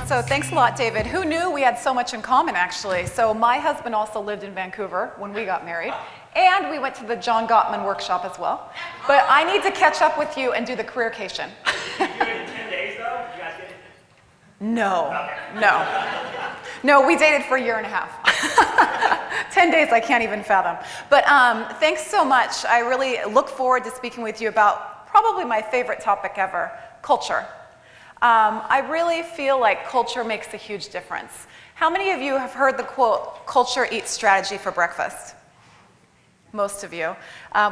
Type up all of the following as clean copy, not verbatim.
So thanks a lot, David. Who knew we had so much in common, actually? So my husband also lived in Vancouver when we got married, and we went to the John Gottman workshop as well. But I need to catch up with you and do the careercation. Did you do it in 10 days, though? You guys get it? No, we dated for a year and a half. 10 days I can't even fathom. But thanks so much. I really look forward to speaking with you about probably my favorite topic ever, culture. I really feel like culture makes a huge difference. How many of you have heard the quote, "Culture eats strategy for breakfast"? Most of you.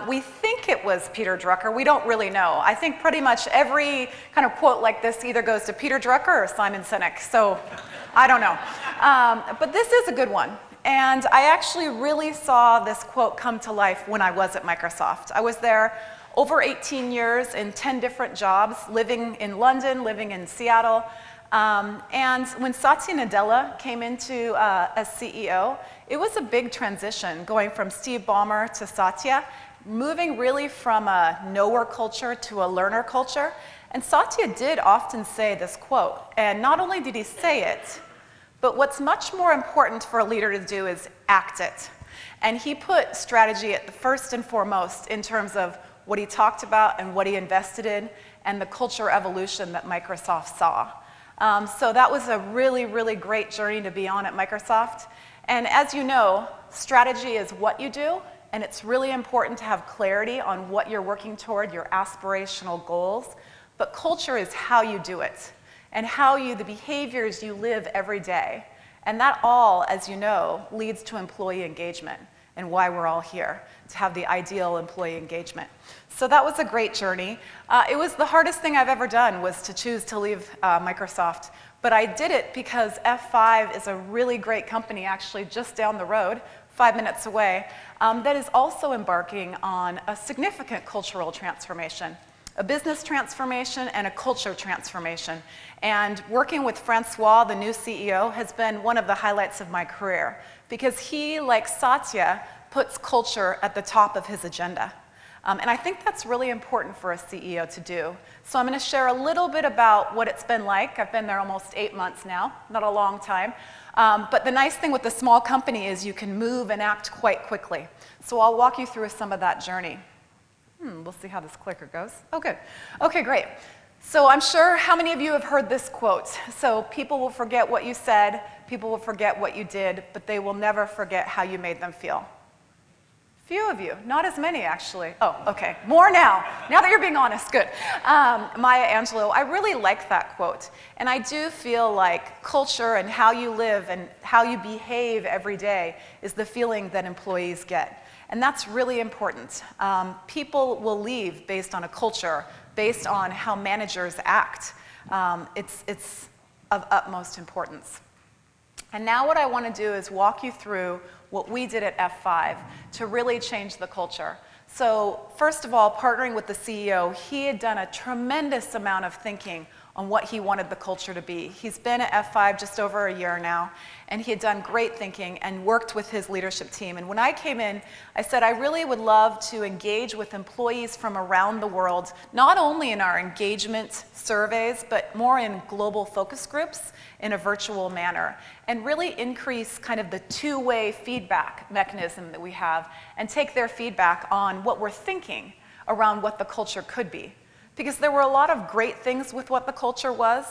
We think it was Peter Drucker. We don't really know. I think pretty much every kind of quote like this either goes to Peter Drucker or Simon Sinek, so I don't know. But this is a good one. And I actually really saw this quote come to life when I was at Microsoft. I was there over 18 years in 10 different jobs, living in London, living in Seattle. And when Satya Nadella came into as CEO, it was a big transition, going from Steve Ballmer to Satya, moving really from a knower culture to a learner culture. And Satya did often say this quote, and not only did he say it, but what's much more important for a leader to do is act it. And he put strategy at the first and foremost in terms of what he talked about and what he invested in, and the culture evolution that Microsoft saw. So that was a really, really great journey to be on at Microsoft. And as you know, strategy is what you do, and it's really important to have clarity on what you're working toward, your aspirational goals. But culture is how you do it, and the behaviors you live every day. And that all, as you know, leads to employee engagement, and why we're all here, to have the ideal employee engagement. So that was a great journey. It was the hardest thing I've ever done, was to choose to leave Microsoft. But I did it because F5 is a really great company, actually just down the road, 5 minutes away, that is also embarking on a significant cultural transformation, a business transformation and a culture transformation. And working with Francois, the new CEO, has been one of the highlights of my career, because he, like Satya, puts culture at the top of his agenda. And I think that's really important for a CEO to do. So I'm going to share a little bit about what it's been like. I've been there almost 8 months now, not a long time. But the nice thing with the small company is you can move and act quite quickly. So I'll walk you through some of that journey. We'll see how this clicker goes. Oh, good. Okay, great. So I'm sure how many of you have heard this quote? So people will forget what you said, people will forget what you did, but they will never forget how you made them feel. Few of you, not as many actually. Oh, okay, more now. Now that you're being honest, good. Maya Angelou, I really like that quote. And I do feel like culture and how you live and how you behave every day is the feeling that employees get. And that's really important. People will leave based on a culture, based on how managers act. It's of utmost importance. And now what I want to do is walk you through what we did at F5 to really change the culture. So first of all, partnering with the CEO, he had done a tremendous amount of thinking on what he wanted the culture to be. He's been at F5 just over a year now, and he had done great thinking and worked with his leadership team. And when I came in, I said I really would love to engage with employees from around the world, not only in our engagement surveys, but more in global focus groups in a virtual manner, and really increase kind of the two-way feedback mechanism that we have, and take their feedback on what we're thinking around what the culture could be. Because there were a lot of great things with what the culture was,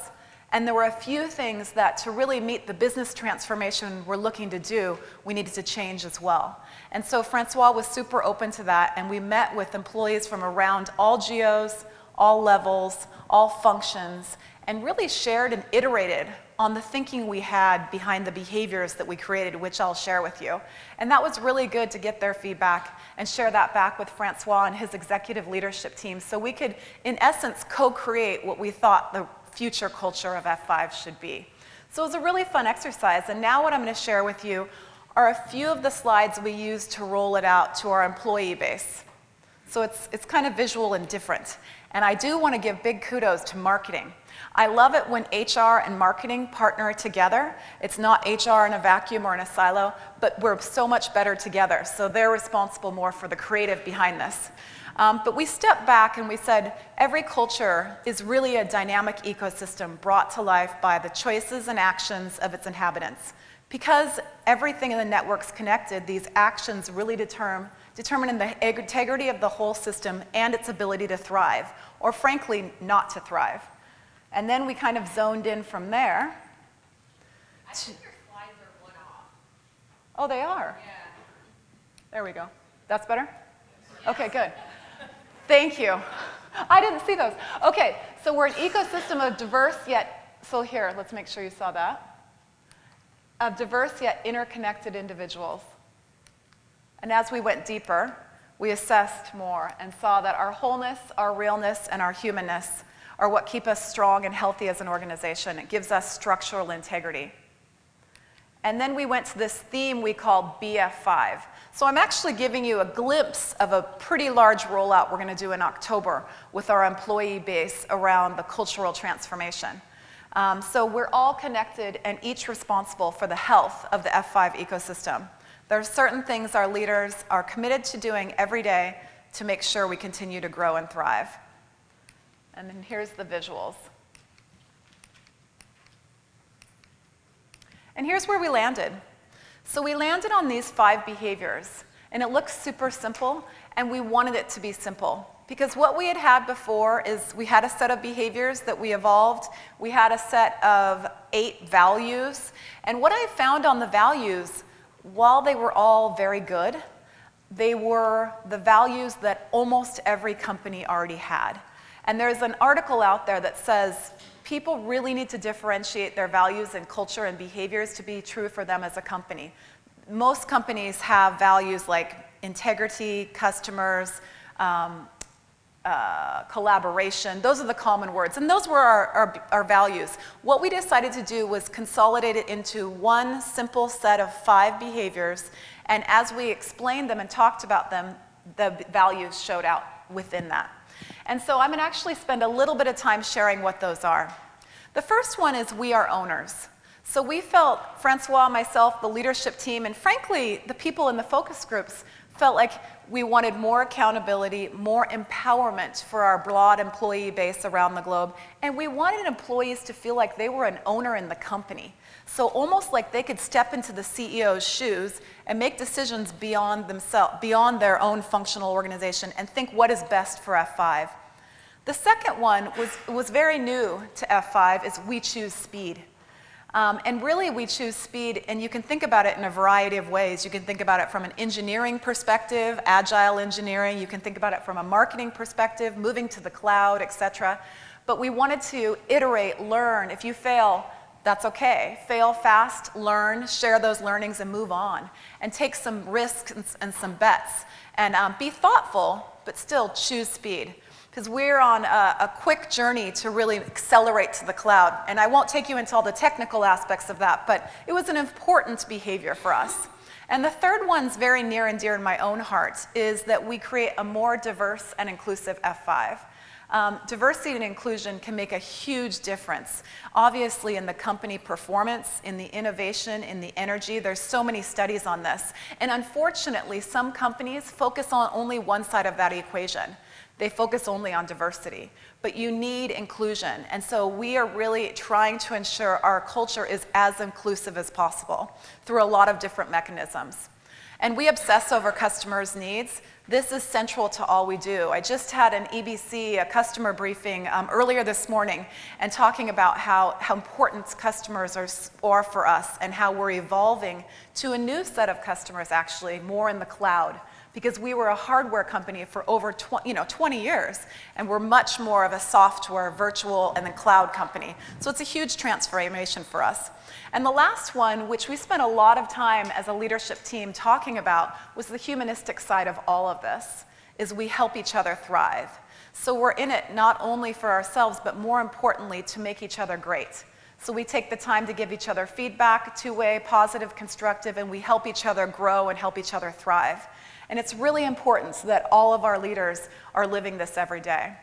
and there were a few things that, to really meet the business transformation we're looking to do, we needed to change as well. And so Francois was super open to that, and we met with employees from around all geos, all levels, all functions, and really shared and iterated on the thinking we had behind the behaviors that we created, which I'll share with you. And that was really good to get their feedback and share that back with Francois and his executive leadership team, so we could, in essence, co-create what we thought the future culture of F5 should be. So it was a really fun exercise, and now what I'm going to share with you are a few of the slides we used to roll it out to our employee base. So it's kind of visual and different. And I do want to give big kudos to marketing. I love it when HR and marketing partner together. It's not HR in a vacuum or in a silo, but we're so much better together. So they're responsible more for the creative behind this. But we stepped back and we said, every culture is really a dynamic ecosystem brought to life by the choices and actions of its inhabitants. Because everything in the network's connected, these actions really determine the integrity of the whole system and its ability to thrive, or frankly, not to thrive. And then we kind of zoned in from there. I think your slides are one off. Oh, they are? Yeah. There we go. That's better? Okay, good. Thank you. I didn't see those. Okay, so we're an ecosystem of diverse yet, so here, let's make sure you saw that. Of diverse yet interconnected individuals. And as we went deeper, we assessed more and saw that our wholeness, our realness, and our humanness are what keep us strong and healthy as an organization. It gives us structural integrity. And then we went to this theme we called BF5. So I'm actually giving you a glimpse of a pretty large rollout we're going to do in October with our employee base around the cultural transformation. So we're all connected and each responsible for the health of the F5 ecosystem. There are certain things our leaders are committed to doing every day to make sure we continue to grow and thrive. And then here's the visuals. And here's where we landed. So we landed on these 5 behaviors, and it looks super simple, and we wanted it to be simple. Because what we had before is we had a set of behaviors that we evolved. We had a set of 8 values. And what I found on the values, while they were all very good, they were the values that almost every company already had. And there's an article out there that says people really need to differentiate their values and culture and behaviors to be true for them as a company. Most companies have values like integrity, customers, collaboration. Those are the common words, and those were our values. What we decided to do was consolidate it into one simple set of 5 behaviors, and as we explained them and talked about them, the values showed out within that. And so I'm going to actually spend a little bit of time sharing what those are. The first one is we are owners. So we felt, Francois, myself, the leadership team, and frankly, the people in the focus groups felt like we wanted more accountability, more empowerment for our broad employee base around the globe, and we wanted employees to feel like they were an owner in the company. So almost like they could step into the CEO's shoes and make decisions beyond themselves, beyond their own functional organization, and think what is best for F5. The second one was very new to F5, is we choose speed. And really, we choose speed, and you can think about it in a variety of ways. You can think about it from an engineering perspective, agile engineering. You can think about it from a marketing perspective, moving to the cloud, et cetera. But we wanted to iterate, learn. If you fail, that's okay. Fail fast, learn, share those learnings, and move on. And take some risks and some bets. And be thoughtful, but still choose speed. Because we're on a quick journey to really accelerate to the cloud. And I won't take you into all the technical aspects of that, but it was an important behavior for us. And the third one's very near and dear in my own heart, is that we create a more diverse and inclusive F5. Diversity and inclusion can make a huge difference. Obviously, in the company performance, in the innovation, in the energy, there's so many studies on this. And unfortunately, some companies focus on only one side of that equation. They focus only on diversity, but you need inclusion. And so we are really trying to ensure our culture is as inclusive as possible through a lot of different mechanisms. And we obsess over customers' needs. This is central to all we do. I just had an EBC, a customer briefing earlier this morning, and talking about how important customers are for us and how we're evolving to a new set of customers, actually, more in the cloud. Because we were a hardware company for over 20 years, and we're much more of a software, virtual, and then cloud company. So it's a huge transformation for us. And the last one, which we spent a lot of time as a leadership team talking about, was the humanistic side of all of this, is we help each other thrive. So we're in it not only for ourselves, but more importantly, to make each other great. So we take the time to give each other feedback, two-way, positive, constructive, and we help each other grow and help each other thrive. And it's really important so that all of our leaders are living this every day.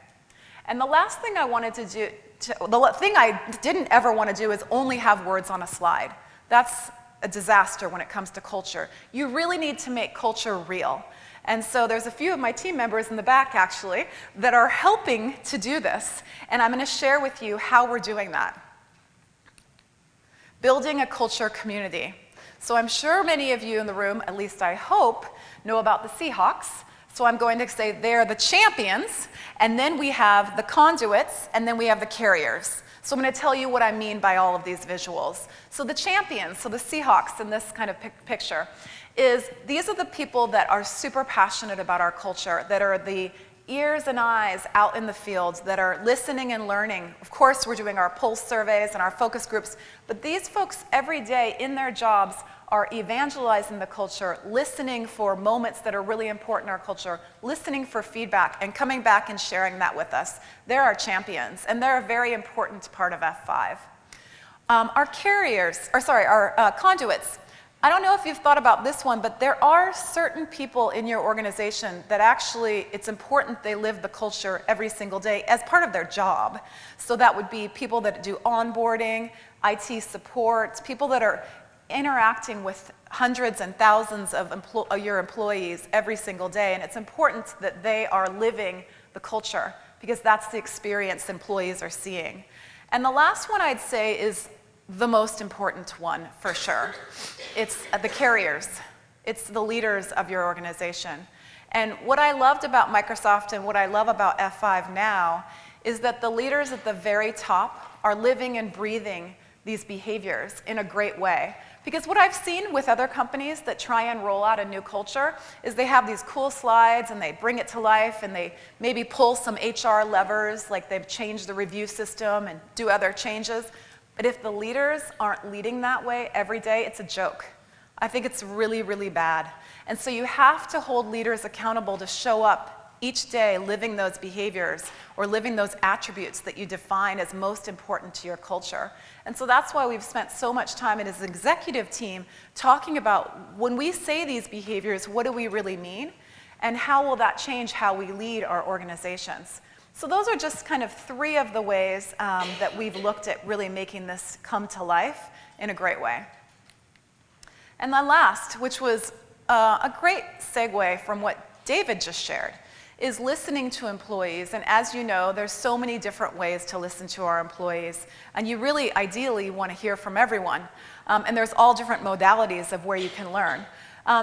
And the last thing I wanted to do, the thing I didn't ever want to do is only have words on a slide. That's a disaster when it comes to culture. You really need to make culture real. And so there's a few of my team members in the back, actually, that are helping to do this. And I'm going to share with you how we're doing that. Building a culture community. So I'm sure many of you in the room, at least I hope, know about the Seahawks. So I'm going to say they're the champions, and then we have the conduits, and then we have the carriers. So I'm going to tell you what I mean by all of these visuals. So the champions, so the Seahawks in this kind of picture, these are the people that are super passionate about our culture, that are the ears and eyes out in the fields, that are listening and learning. Of course, we're doing our pulse surveys and our focus groups, but these folks every day in their jobs are evangelizing the culture, listening for moments that are really important in our culture, listening for feedback, and coming back and sharing that with us. They're our champions, and they're a very important part of F5. Our conduits. I don't know if you've thought about this one, but there are certain people in your organization that actually, it's important they live the culture every single day as part of their job. So that would be people that do onboarding, IT support, people that are interacting with hundreds and thousands of your employees every single day, and it's important that they are living the culture because that's the experience employees are seeing. And the last one I'd say is the most important one for sure. It's the carriers. It's the leaders of your organization. And what I loved about Microsoft and what I love about F5 now is that the leaders at the very top are living and breathing these behaviors in a great way. Because what I've seen with other companies that try and roll out a new culture is they have these cool slides and they bring it to life and they maybe pull some HR levers, like they've changed the review system and do other changes. But if the leaders aren't leading that way every day, it's a joke. I think it's really, really bad. And so you have to hold leaders accountable to show up each day living those behaviors or living those attributes that you define as most important to your culture. And so that's why we've spent so much time as an executive team talking about when we say these behaviors, what do we really mean? And how will that change how we lead our organizations? So those are just kind of three of the ways that we've looked at really making this come to life in a great way. And then last, which was a great segue from what David just shared, is listening to employees. And as you know, there's so many different ways to listen to our employees. And you really, ideally, want to hear from everyone. And there's all different modalities of where you can learn.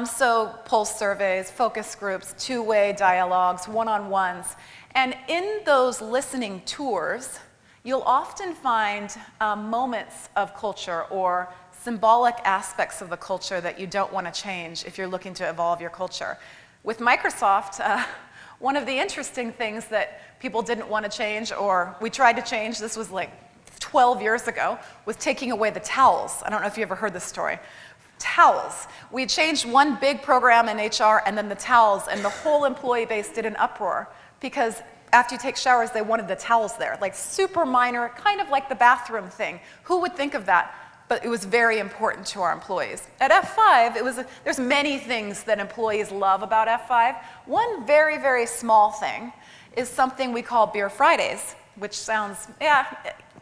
So pulse surveys, focus groups, two-way dialogues, one-on-ones. And in those listening tours, you'll often find moments of culture or symbolic aspects of the culture that you don't want to change if you're looking to evolve your culture. With Microsoft, one of the interesting things that people didn't want to change, or we tried to change, this was like 12 years ago, was taking away the towels. I don't know if you ever heard this story. Towels. We changed one big program in HR and then the towels, and the whole employee base did an uproar because after you take showers, they wanted the towels there. Like super minor, kind of like the bathroom thing. Who would think of that? But it was very important to our employees. At F5, there's many things that employees love about F5. One very, very small thing is something we call Beer Fridays, which sounds,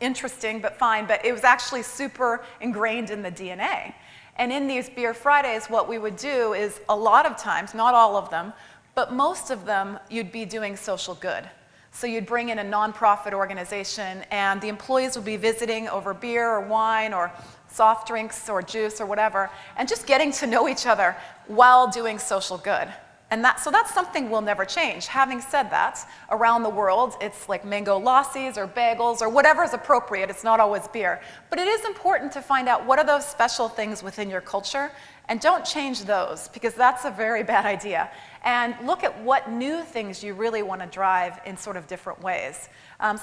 interesting, but fine, but it was actually super ingrained in the DNA. And in these Beer Fridays, what we would do is a lot of times, not all of them, but most of them, you'd be doing social good. So you'd bring in a nonprofit organization, and the employees would be visiting over beer or wine or soft drinks or juice or whatever, and just getting to know each other while doing social good. And so that's something we'll never change. Having said that, around the world, it's like mango lassies or bagels or whatever is appropriate. It's not always beer. But it is important to find out what are those special things within your culture, and don't change those, because that's a very bad idea. And look at what new things you really want to drive in sort of different ways.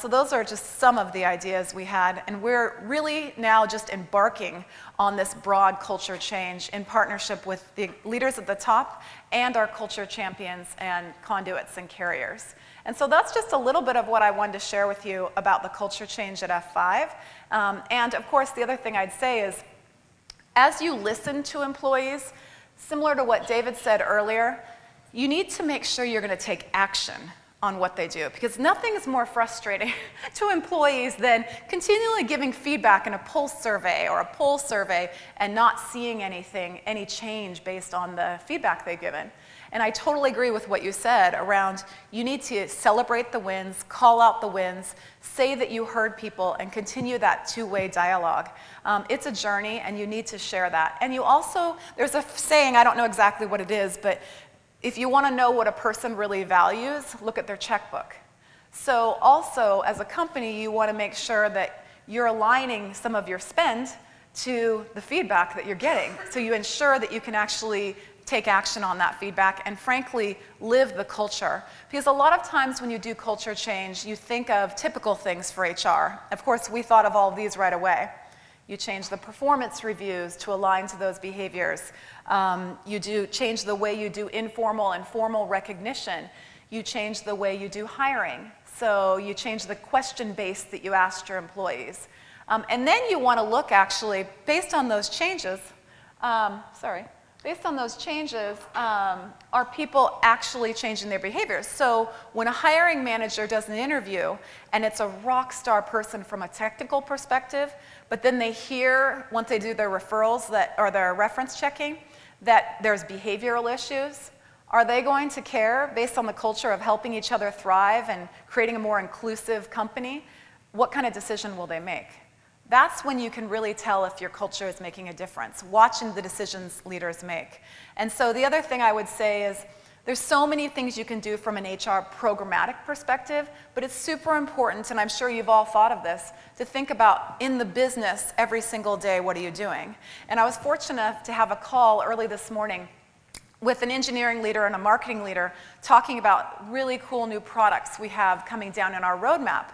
So those are just some of the ideas we had, and we're really now just embarking on this broad culture change in partnership with the leaders at the top and our culture champions and conduits and carriers. And so that's just a little bit of what I wanted to share with you about the culture change at F5. And of course, the other thing I'd say is, as you listen to employees, similar to what David said earlier, you need to make sure you're going to take action on what they do, because nothing is more frustrating to employees than continually giving feedback in a pulse survey or a poll survey and not seeing any change based on the feedback they've given. And I totally agree with what you said around you need to celebrate the wins, call out the wins, say that you heard people, and continue that two-way dialogue. It's a journey, and you need to share that. And you also, there's a saying, I don't know exactly what it is, but if you want to know what a person really values, look at their checkbook. So also, as a company, you want to make sure that you're aligning some of your spend to the feedback that you're getting. So you ensure that you can actually take action on that feedback and frankly live the culture. Because a lot of times when you do culture change, you think of typical things for HR. Of course, we thought of all of these right away. You change the performance reviews to align to those behaviors. You do change the way you do informal and formal recognition. You change the way you do hiring. So you change the question base that you asked your employees. And then you want to look actually, based on those changes, are people actually changing their behaviors? So when a hiring manager does an interview and it's a rock star person from a technical perspective, but then they hear, once they do their referrals or their reference checking, that there's behavioral issues, are they going to care based on the culture of helping each other thrive and creating a more inclusive company? What kind of decision will they make? That's when you can really tell if your culture is making a difference, watching the decisions leaders make. And so the other thing I would say is there's so many things you can do from an HR programmatic perspective, but it's super important, and I'm sure you've all thought of this, to think about in the business every single day, what are you doing? And I was fortunate enough to have a call early this morning with an engineering leader and a marketing leader talking about really cool new products we have coming down in our roadmap.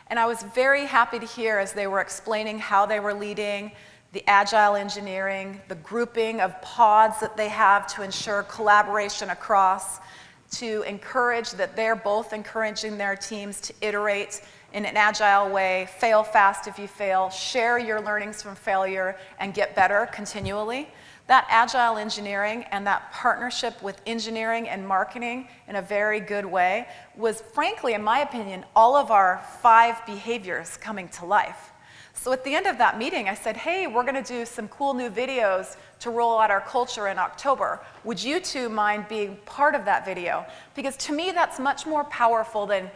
And I was very happy to hear as they were explaining how they were leading the agile engineering, the grouping of pods that they have to ensure collaboration across, to encourage that they're both encouraging their teams to iterate in an agile way, fail fast if you fail, share your learnings from failure, and get better continually. That agile engineering and that partnership with engineering and marketing in a very good way was, frankly, in my opinion, all of our 5 behaviors coming to life. So at the end of that meeting, I said, hey, we're going to do some cool new videos to roll out our culture in October. Would you two mind being part of that video? Because to me, that's much more powerful than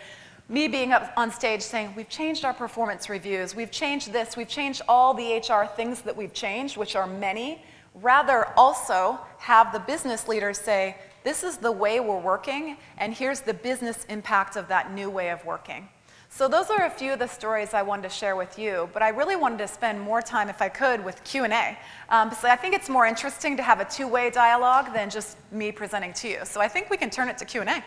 me being up on stage saying, we've changed our performance reviews, we've changed this, we've changed all the HR things that we've changed, which are many. Rather also have the business leaders say, this is the way we're working, and here's the business impact of that new way of working. So those are a few of the stories I wanted to share with you, but I really wanted to spend more time, if I could, with Q&A. So I think it's more interesting to have a two-way dialogue than just me presenting to you. So I think we can turn it to Q&A.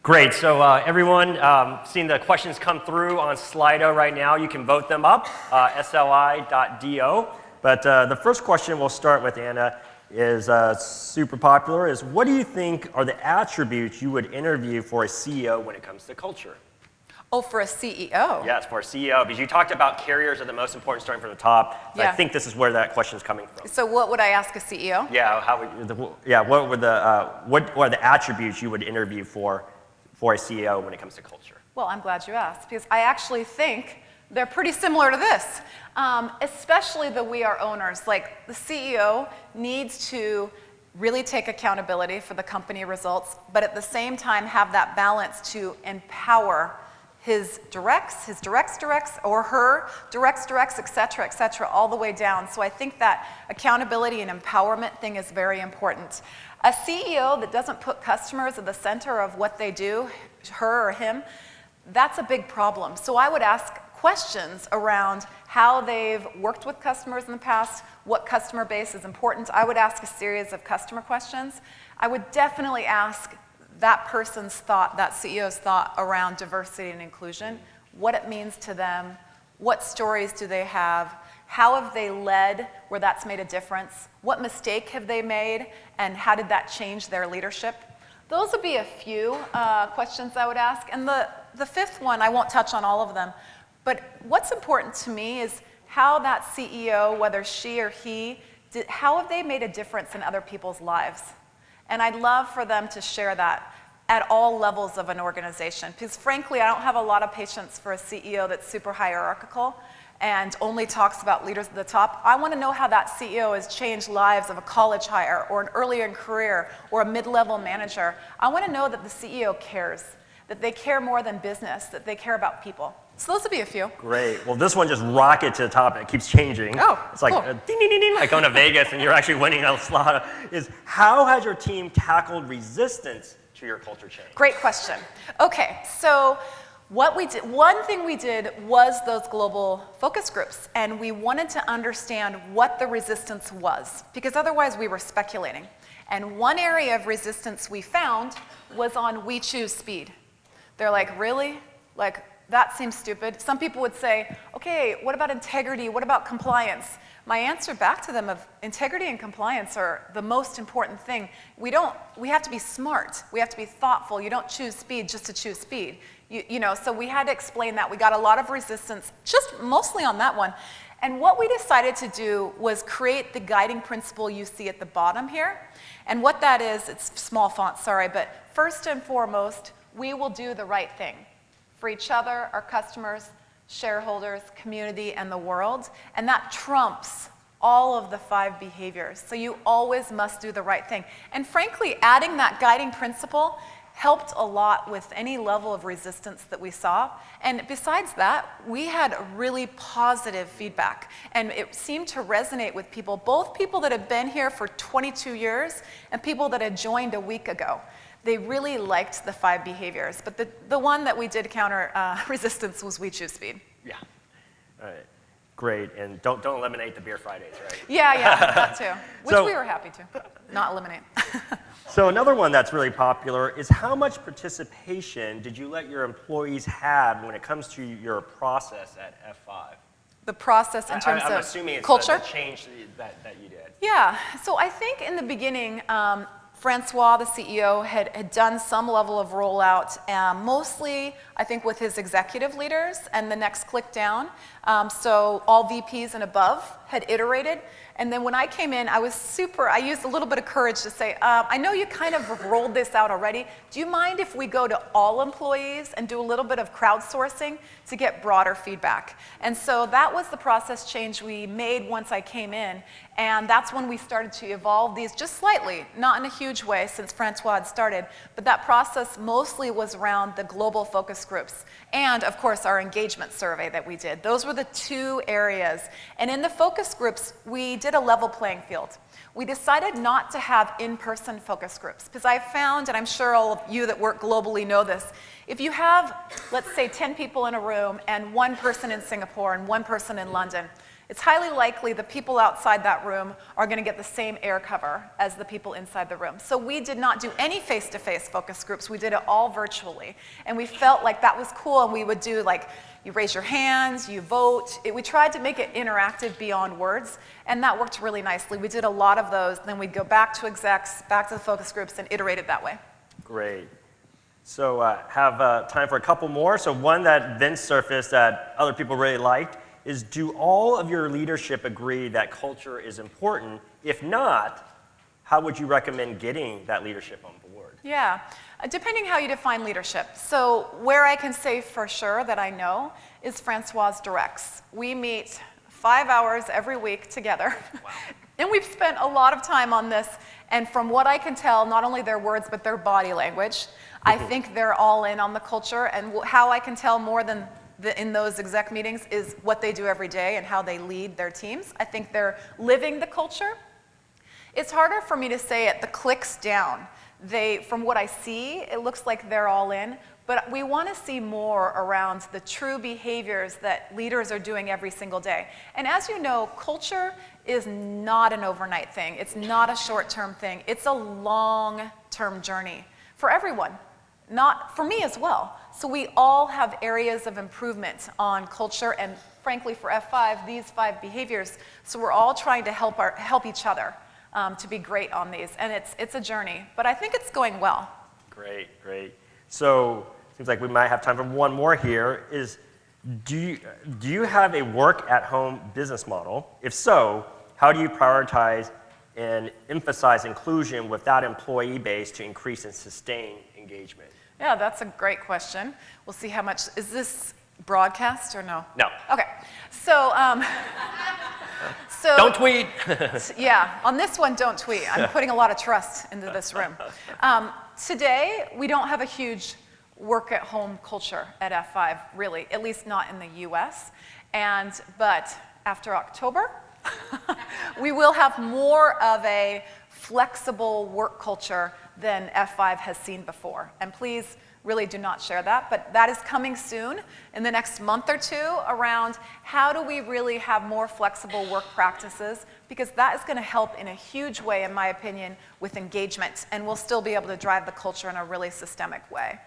Great. So everyone, seeing the questions come through on Slido right now, you can vote them up, sli.do. But the first question we'll start with, Anna, is super popular, is what do you think are the attributes you would interview for a CEO when it comes to culture? Oh, for a CEO? Yes, for a CEO, because you talked about carriers are the most important, starting from the top. So Yeah. I think this is where that question is coming from. So what would I ask a CEO? Yeah, what are the attributes you would interview for a CEO when it comes to culture? Well, I'm glad you asked, because I actually think they're pretty similar to this, especially the we are owners. Like, the CEO needs to really take accountability for the company results, but at the same time have that balance to empower his directs, or her directs, et cetera, all the way down. So I think that accountability and empowerment thing is very important. A CEO that doesn't put customers at the center of what they do, her or him, that's a big problem. So I would ask questions around how they've worked with customers in the past, what customer base is important. I would ask a series of customer questions. I would definitely ask that person's thought, that CEO's thought around diversity and inclusion, what it means to them, what stories do they have, how have they led where that's made a difference, what mistake have they made, and how did that change their leadership? Those would be a few questions I would ask. And the fifth one, I won't touch on all of them, but what's important to me is how that CEO, whether she or he, how have they made a difference in other people's lives? And I'd love for them to share that at all levels of an organization. Because frankly, I don't have a lot of patience for a CEO that's super hierarchical. and only talks about leaders at the top. I want to know how that CEO has changed lives of a college hire or an earlier in career or a mid-level manager. I want to know that the CEO cares, that they care more than business, that they care about people. So those would be a few. Great. Well, this one just rocketed to the top, and it keeps changing. Oh, it's like cool. Ding, ding, ding, ding, like going to Vegas, and you're actually winning a slot. Is how has your team tackled resistance to your culture change? Great question. Okay, so what we did, one thing we did was those global focus groups, and we wanted to understand what the resistance was, because otherwise we were speculating. And one area of resistance we found was on we choose speed. They're like, really? Like, that seems stupid. Some people would say, okay, what about integrity? What about compliance? My answer back to them of integrity and compliance are the most important thing. We have to be smart. We have to be thoughtful. You don't choose speed just to choose speed. You know, so we had to explain that. We got a lot of resistance, just mostly on that one. And what we decided to do was create the guiding principle you see at the bottom here. And what that is, it's small font, sorry, but first and foremost, we will do the right thing for each other, our customers, shareholders, community, and the world. And that trumps all of the 5 behaviors. So you always must do the right thing. And frankly, adding that guiding principle helped a lot with any level of resistance that we saw. And besides that, we had really positive feedback. And it seemed to resonate with people, both people that have been here for 22 years and people that had joined a week ago. They really liked the 5 behaviors, but the one that we did counter resistance was we choose speed. Yeah. All right. Great. And don't eliminate the Beer Fridays, right? Yeah, that too. Which we were happy to not eliminate. So another one that's really popular is how much participation did you let your employees have when it comes to your process at F5? The process in terms I'm of assuming it's culture? the change that you did. Yeah. So I think in the beginning, Francois, the CEO, had done some level of rollout, mostly, I think, with his executive leaders, and the next click down. So all VPs and above had iterated. And then when I came in, I used a little bit of courage to say, I know you kind of rolled this out already. Do you mind if we go to all employees and do a little bit of crowdsourcing to get broader feedback? And so that was the process change we made once I came in. And that's when we started to evolve these just slightly, not in a huge way since Francois had started, but that process mostly was around the global focus groups and, of course, our engagement survey that we did. Those were the 2 areas. And in the focus groups, we did a level playing field. We decided not to have in-person focus groups because I found, and I'm sure all of you that work globally know this, if you have, let's say, 10 people in a room and 1 person in Singapore and 1 person in London, it's highly likely the people outside that room are going to get the same air cover as the people inside the room. So we did not do any face-to-face focus groups. We did it all virtually. And we felt like that was cool, and we would do like, you raise your hands, you vote. We tried to make it interactive beyond words, and that worked really nicely. We did a lot of those, then we'd go back to execs, back to the focus groups, and iterate it that way. Great. So have time for a couple more. So one that then surfaced that other people really liked is, do all of your leadership agree that culture is important? If not, how would you recommend getting that leadership on board? Yeah, depending how you define leadership. So where I can say for sure that I know is Francois' directs. We meet 5 hours every week together. Wow. And we've spent a lot of time on this. And from what I can tell, not only their words, but their body language, I think they're all in on the culture. And how I can tell more than in those exec meetings is what they do every day and how they lead their teams. I think they're living the culture. It's harder for me to say it, the clicks down. From what I see, it looks like they're all in, but we want to see more around the true behaviors that leaders are doing every single day. And as you know, culture is not an overnight thing. It's not a short-term thing. It's a long-term journey for everyone. Not for me as well. So we all have areas of improvement on culture, and frankly for F5, these 5 behaviors. So we're all trying to help each other to be great on these, and it's a journey, but I think it's going well. Great, great. So seems like we might have time for one more here. Do you have a work-at-home business model? If so, how do you prioritize and emphasize inclusion with that employee base to increase and sustain engagement? Yeah, that's a great question. We'll see how much, is this broadcast or no? No. Okay. So, Don't tweet. yeah, on this one, don't tweet. I'm putting a lot of trust into this room. Today, we don't have a huge work-at-home culture at F5, really, at least not in the US. But after October, we will have more of a flexible work culture than F5 has seen before. And please, really do not share that, but that is coming soon in the next month or two around how do we really have more flexible work practices, because that is going to help in a huge way, in my opinion, with engagement, and we'll still be able to drive the culture in a really systemic way.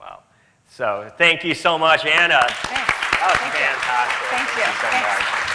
Wow. So thank you so much, Anna. Thanks. That was Thank you. fantastic. Thank you. Thank you so Thanks. much.